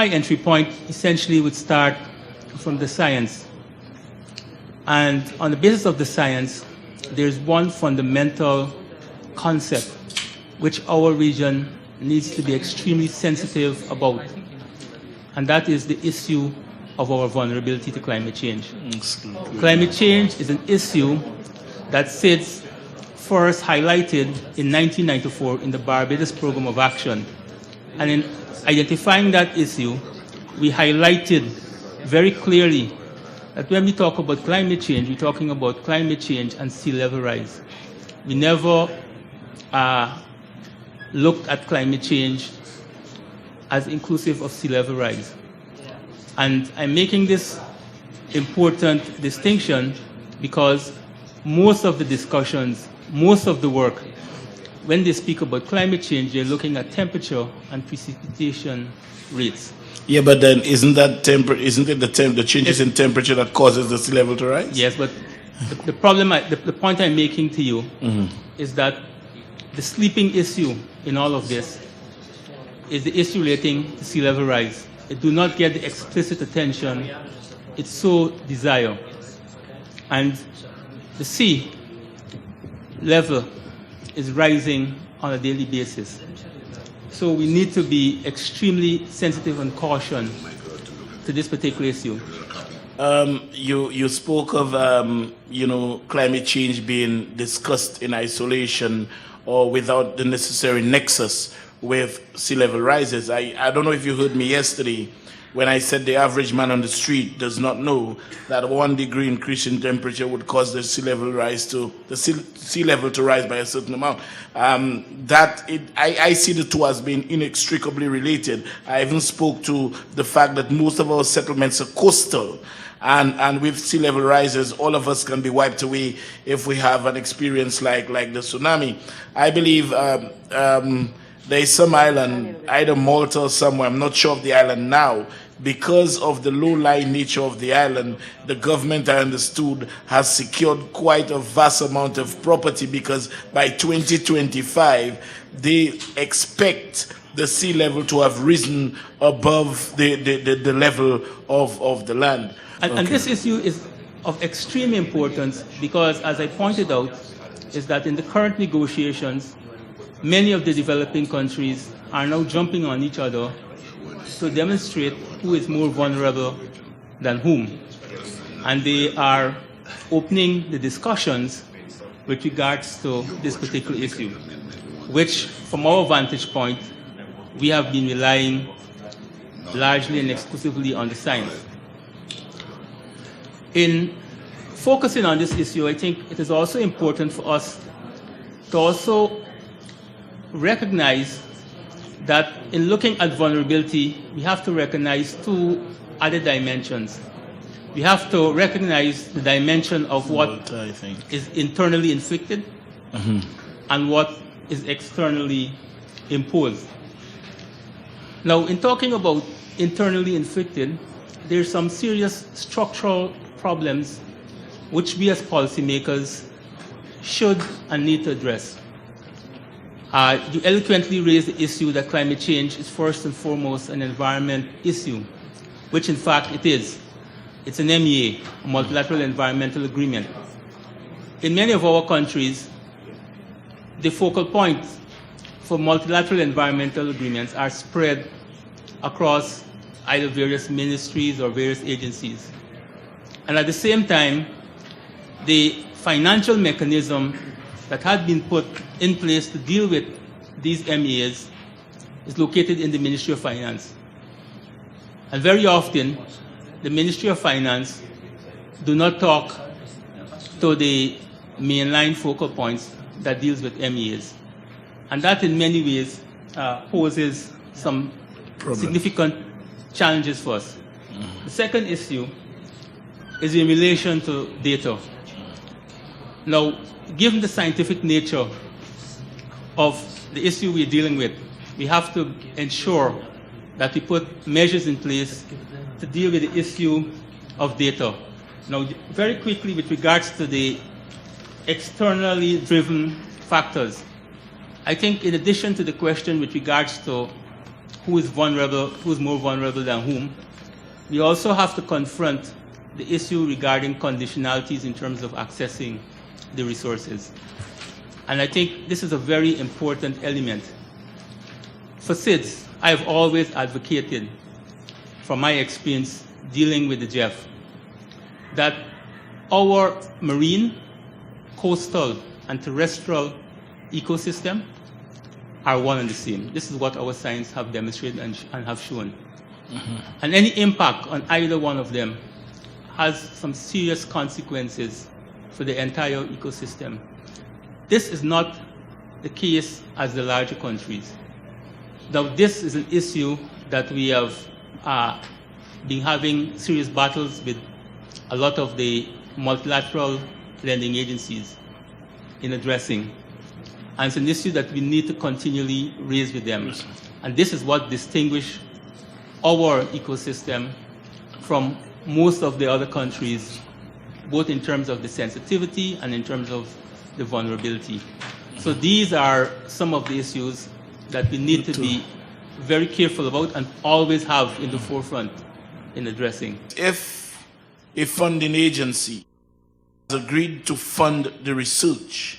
my entry point essentially would start from the science. And on the basis of the science, there's one fundamental concept which our region needs to be extremely sensitive about, and that is the issue of our vulnerability to climate change. Climate change is an issue that sits first highlighted in 1994 in the Barbados Program of Action. And in identifying that issue, we highlighted very clearly that when we talk about climate change, we're talking about climate change and sea level rise. We never looked at climate change as inclusive of sea level rise. And I'm making this important distinction because most of the discussions, most of the work, when they speak about climate change, they're looking at temperature and precipitation rates. Yeah, but then isn't it the changes in temperature that causes the sea level to rise? Yes, but the problem, the point I'm making to you is that the sleeping issue in all of this is the issue relating to sea level rise. It do not get the explicit attention it so desire. And the sea level is rising on a daily basis. So we need to be extremely sensitive and cautious to this particular issue. You spoke of climate change being discussed in isolation or without the necessary nexus with sea level rises. I don't know if you heard me yesterday when I said the average man on the street does not know that 1 degree increase in temperature would cause the sea level to rise by a certain amount. I see the two as being inextricably related. I even spoke to the fact that most of our settlements are coastal, and with sea level rises, all of us can be wiped away if we have an experience like the tsunami. I believe there is some island, either Malta or somewhere, I'm not sure of the island now. Because of the low-lying nature of the island, the government, I understood, has secured quite a vast amount of property because by 2025, they expect the sea level to have risen above the level of the land. And this issue is of extreme importance because, as I pointed out, is that in the current negotiations, many of the developing countries are now jumping on each other to demonstrate who is more vulnerable than whom. And they are opening the discussions with regards to this particular issue, which, from our vantage point, we have been relying largely and exclusively on the science. In focusing on this issue, I think it is also important for us to also recognize that in looking at vulnerability, we have to recognize two other dimensions. We have to recognize the dimension of what is internally inflicted and what is externally imposed. Now, in talking about internally inflicted, there's some serious structural problems which we as policymakers should and need to address. You eloquently raised the issue that climate change is first and foremost an environment issue, which in fact it is. It's an MEA, a multilateral environmental agreement. In many of our countries, the focal points for multilateral environmental agreements are spread across either various ministries or various agencies. And at the same time, the financial mechanism that had been put in place to deal with these MEAs is located in the Ministry of Finance. And very often, the Ministry of Finance do not talk to the mainline focal points that deals with MEAs. And that in many ways poses some significant challenges for us. The second issue is in relation to data. Now, given the scientific nature of the issue we're dealing with, we have to ensure that we put measures in place to deal with the issue of data. Now, very quickly with regards to the externally driven factors, I think in addition to the question with regards to who is vulnerable, who is more vulnerable than whom. We also have to confront the issue regarding conditionalities in terms of accessing the resources. And I think this is a very important element. For SIDS, I have always advocated, from my experience dealing with the JEF, that our marine, coastal, and terrestrial ecosystem are one and the same. This is what our science have demonstrated and have shown. Mm-hmm. And any impact on either one of them has some serious consequences for the entire ecosystem. This is not the case as the larger countries. Now, this is an issue that we have been having serious battles with a lot of the multilateral lending agencies in addressing. And it's an issue that we need to continually raise with them. And this is what distinguishes our ecosystem from most of the other countries, both in terms of the sensitivity and in terms of the vulnerability. So these are some of the issues that we need to be very careful about and always have in the forefront in addressing. If a funding agency has agreed to fund the research,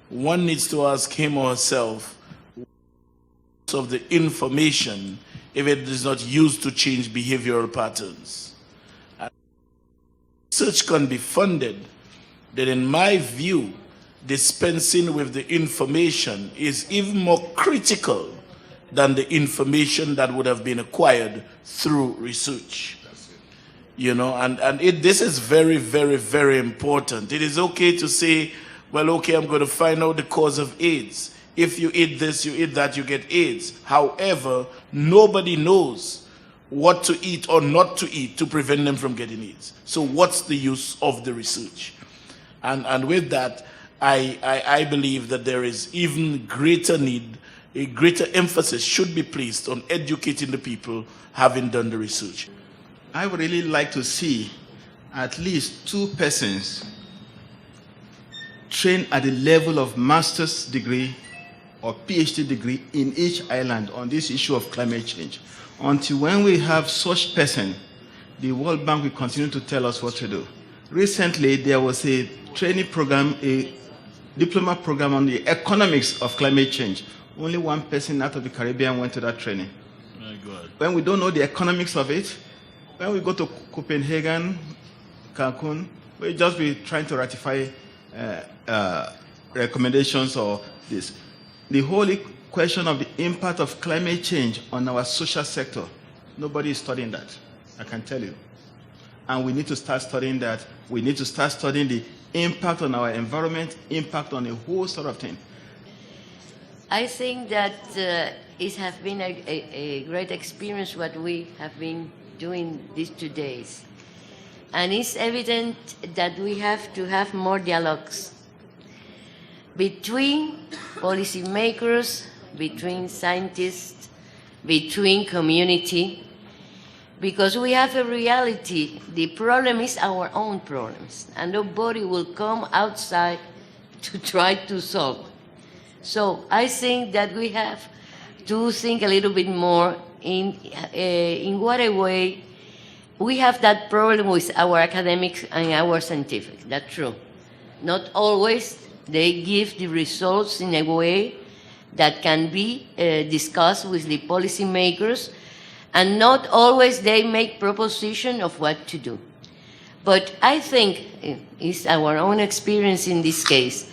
one needs to ask him or herself of the information if it is not used to change behavioral patterns. And research can be funded, then in my view, dispensing with the information is even more critical than the information that would have been acquired through research. You know, this is very, very, very important. It is okay to say, well, okay, I'm going to find out the cause of AIDS. If you eat this, you eat that, you get AIDS. However, nobody knows what to eat or not to eat to prevent them from getting AIDS. So what's the use of the research? And with that, I believe that there is even greater need, a greater emphasis should be placed on educating the people having done the research. I would really like to see at least 2 persons trained at the level of master's degree or PhD degree in each island on this issue of climate change. Until when we have such person, the World Bank will continue to tell us what to do. Recently, there was a training program, a diploma program on the economics of climate change. Only 1 person out of the Caribbean went to that training. My God. When we don't know the economics of it, when we go to Copenhagen, Cancun, we'll just be trying to ratify recommendations or this. The whole question of the impact of climate change on our social sector, nobody is studying that, I can tell you. And we need to start studying that. We need to start studying the impact on our environment, impact on a whole sort of thing. I think that it has been a great experience what we have been doing these 2 days. And it's evident that we have to have more dialogues between policymakers, between scientists, between community, because we have a reality. The problem is our own problems, and nobody will come outside to try to solve. So I think that we have to think a little bit more in what a way we have that problem with our academics and our scientific. That's true. Not always they give the results in a way that can be discussed with the policymakers, and not always they make proposition of what to do. But I think it's our own experience in this case,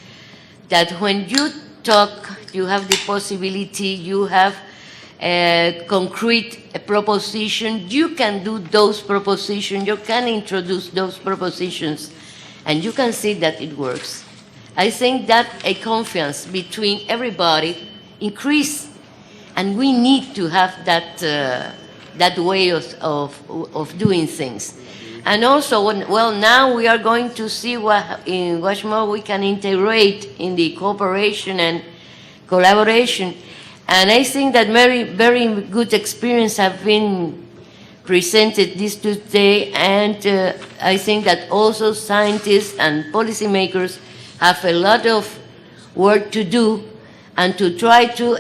that when you talk, you have the possibility, you have a concrete proposition, you can do those propositions, you can introduce those propositions, and you can see that it works. I think that a confiance between everybody increase, and we need to have that way of doing things. And also, well, now we are going to see what more we can integrate in the cooperation and collaboration. And I think that very good experience have been presented this Tuesday, and I think that also scientists and policymakers have a lot of work to do, and to try to,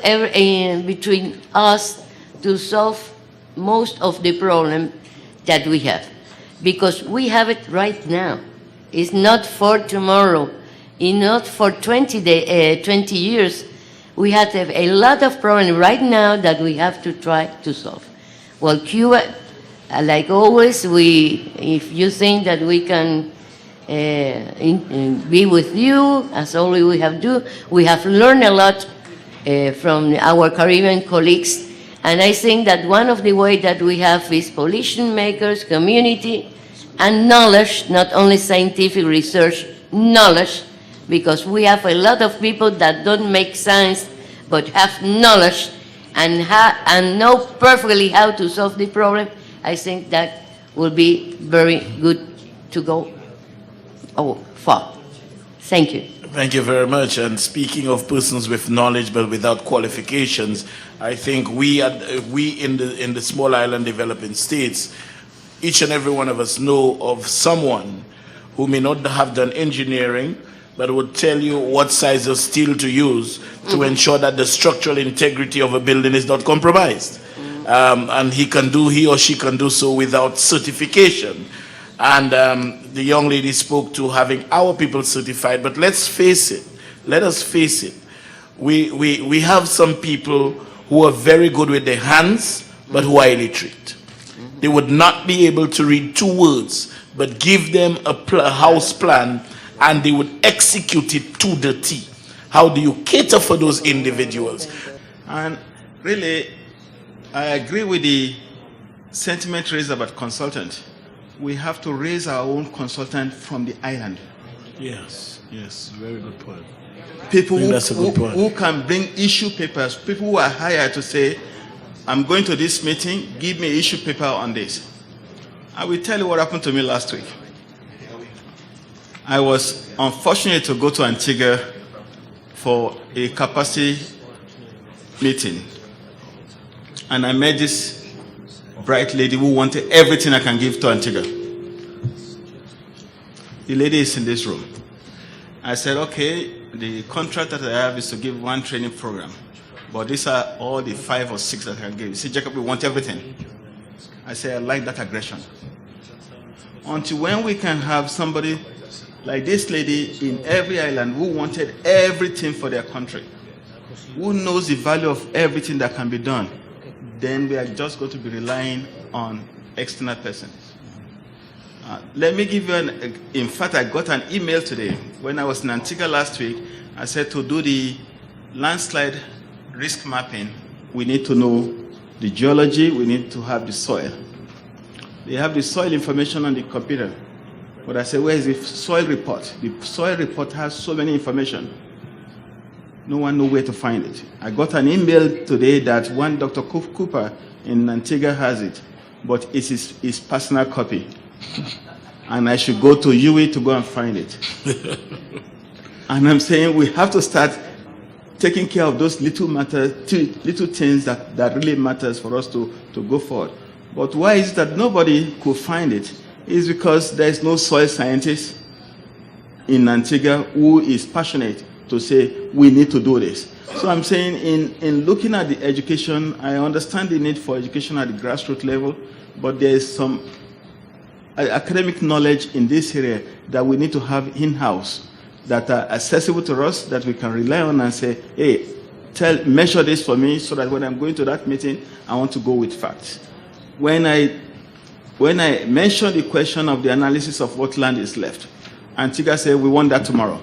between us, to solve most of the problem that we have, because we have it right now. It's not for tomorrow. It's not for 20 years. We have a lot of problems right now that we have to try to solve. Well, Cuba, like always, if you think that we can be with you, as always we have learned a lot from our Caribbean colleagues. And I think that one of the ways that we have is policy makers, community, and knowledge, not only scientific research, knowledge, because we have a lot of people that don't make science but have knowledge and know perfectly how to solve the problem. I think that will be very good to go far. Thank you. Thank you very much. And speaking of persons with knowledge but without qualifications, I think we in the small island developing states, each and every one of us know of someone who may not have done engineering, but would tell you what size of steel to use to ensure that the structural integrity of a building is not compromised. And he or she can do so without certification. And the young lady spoke to having our people certified, but let us face it, we have some people who are very good with their hands, but who are illiterate. They would not be able to read 2 words, but give them a house plan, and they would execute it to the T. How do you cater for those individuals? And really, I agree with the sentiment raised about consultant. We have to raise our own consultant from the island. Yes, very good point. People who can bring issue papers, people who are hired to say, I'm going to this meeting, give me an issue paper on this. I will tell you what happened to me last week. I was unfortunate to go to Antigua for a capacity meeting. And I met this bright lady who wanted everything I can give to Antigua. The lady is in this room. I said, okay, the contract that I have is to give 1 training program. But these are all the 5 or 6 that I can give. You see, Jacob, we want everything. I said, I like that aggression. Until when we can have somebody like this lady in every island who wanted everything for their country, who knows the value of everything that can be done, then we are just going to be relying on external persons. Let me give you in fact, I got an email today. When I was in Antigua last week, I said to do the landslide risk mapping, we need to know the geology, we need to have the soil. They have the soil information on the computer. But I said, where is the soil report? The soil report has so many information. No one knows where to find it. I got an email today that one Dr. Cooper in Antigua has it, but it's his personal copy. And I should go to UWI to go and find it. And I'm saying we have to start taking care of those little things that really matters for us to go forward. But why is it that nobody could find it? It's because there is no soil scientist in Antigua who is passionate to say, we need to do this. So I'm saying in looking at the education, I understand the need for education at the grassroots level, but there is some academic knowledge in this area that we need to have in-house that are accessible to us, that we can rely on and say, hey, measure this for me so that when I'm going to that meeting, I want to go with facts. When I mentioned the question of the analysis of what land is left, Antigua said, we want that tomorrow.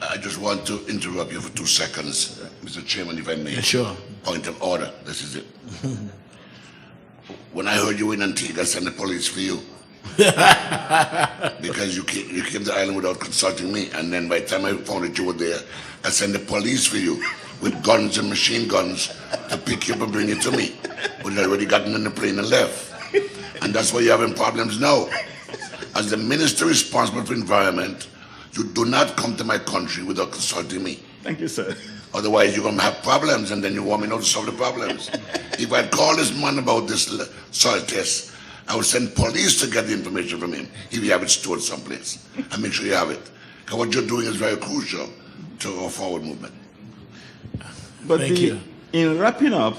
I just want to interrupt you for 2 seconds, Mr. Chairman, if I may. Yeah, sure. Point of order. This is it. When I heard you were in Antigua, I sent the police for you. Because you came to the island without consulting me, and then by the time I found that you were there, I sent the police for you with guns and machine guns to pick you up and bring you to me. But you already gotten in the plane and left. And that's why you're having problems now. As the minister responsible for environment, you do not come to my country without consulting me. Thank you, sir. Otherwise, you're going to have problems, and then you want me not to solve the problems. If I'd called this man about this soil test, I would send police to get the information from him if you have it stored someplace. And make sure you have it. Because what you're doing is very crucial to our forward movement. But Thank you. In wrapping up,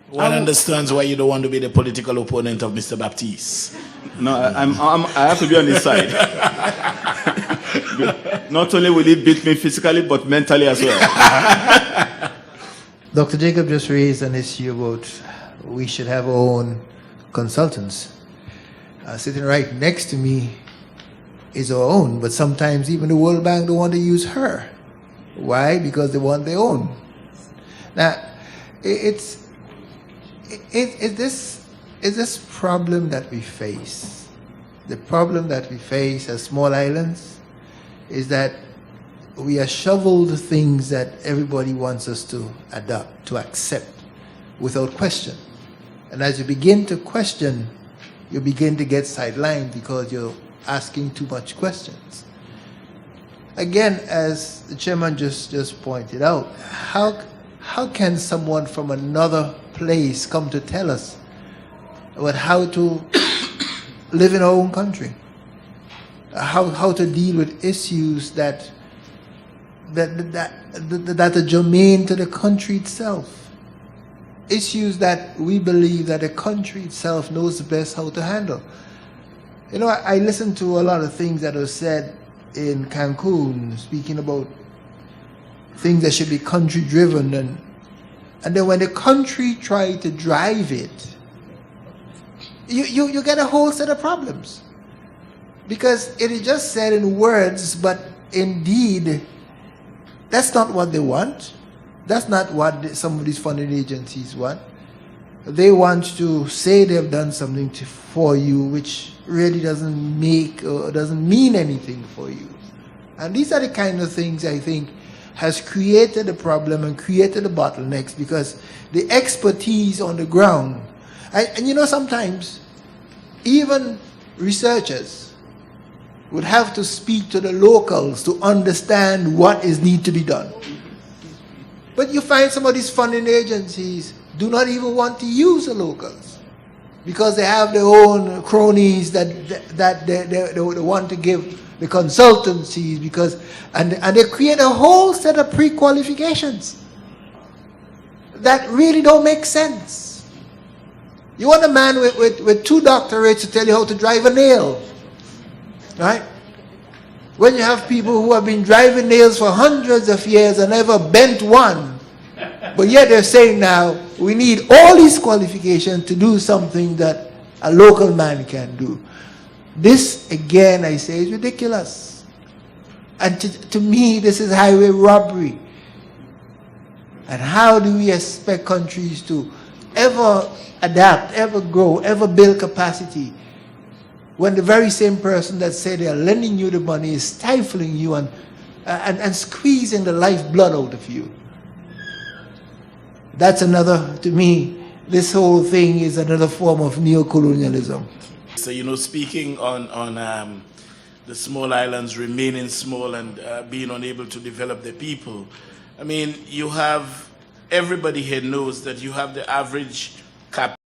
One understands why you don't want to be the political opponent of Mr. Baptiste. No, I have to be on his side. Not only will he beat me physically, but mentally as well. Dr. Jacob just raised an issue about we should have our own consultants. Sitting right next to me is our own, but sometimes even the World Bank don't want to use her. Why? Because they want their own. Now, it's this problem that we face. The problem that we face as small islands is that we are shoveled things that everybody wants us to adopt, to accept, without question. And as you begin to question, you begin to get sidelined because you're asking too much questions. Again, as the chairman just pointed out, how can someone from another place come to tell us about how to live in our own country? How to deal with issues that are germane to the country itself. Issues that we believe that the country itself knows best how to handle. You know, I listened to a lot of things that were said in Cancun, speaking about things that should be country driven, and then when the country tried to drive it, you get a whole set of problems. Because it is just said in words, but indeed, that's not what they want. That's not what some of these funding agencies want. They want to say they've done something for you, which really doesn't make or doesn't mean anything for you. And these are the kind of things I think has created a problem and created the bottlenecks, because the expertise on the ground, and you know, sometimes even researchers would have to speak to the locals to understand what is need to be done. But you find some of these funding agencies do not even want to use the locals because they have their own cronies that they want to give the consultancies, because and they create a whole set of pre-qualifications that really don't make sense. You want a man with 2 doctorates to tell you how to drive a nail, right? When you have people who have been driving nails for hundreds of years and never bent one, but yet they're saying now we need all these qualifications to do something that a local man can do. This, again, I say, is ridiculous. And to me, this is highway robbery. And how do we expect countries to ever adapt, ever grow, ever build capacity, when the very same person that say they are lending you the money is stifling you and squeezing the lifeblood out of you? That's another, to me, this whole thing is another form of neocolonialism. So, you know, speaking on the small islands remaining small and being unable to develop the people, I mean, you have, everybody here knows that you have the average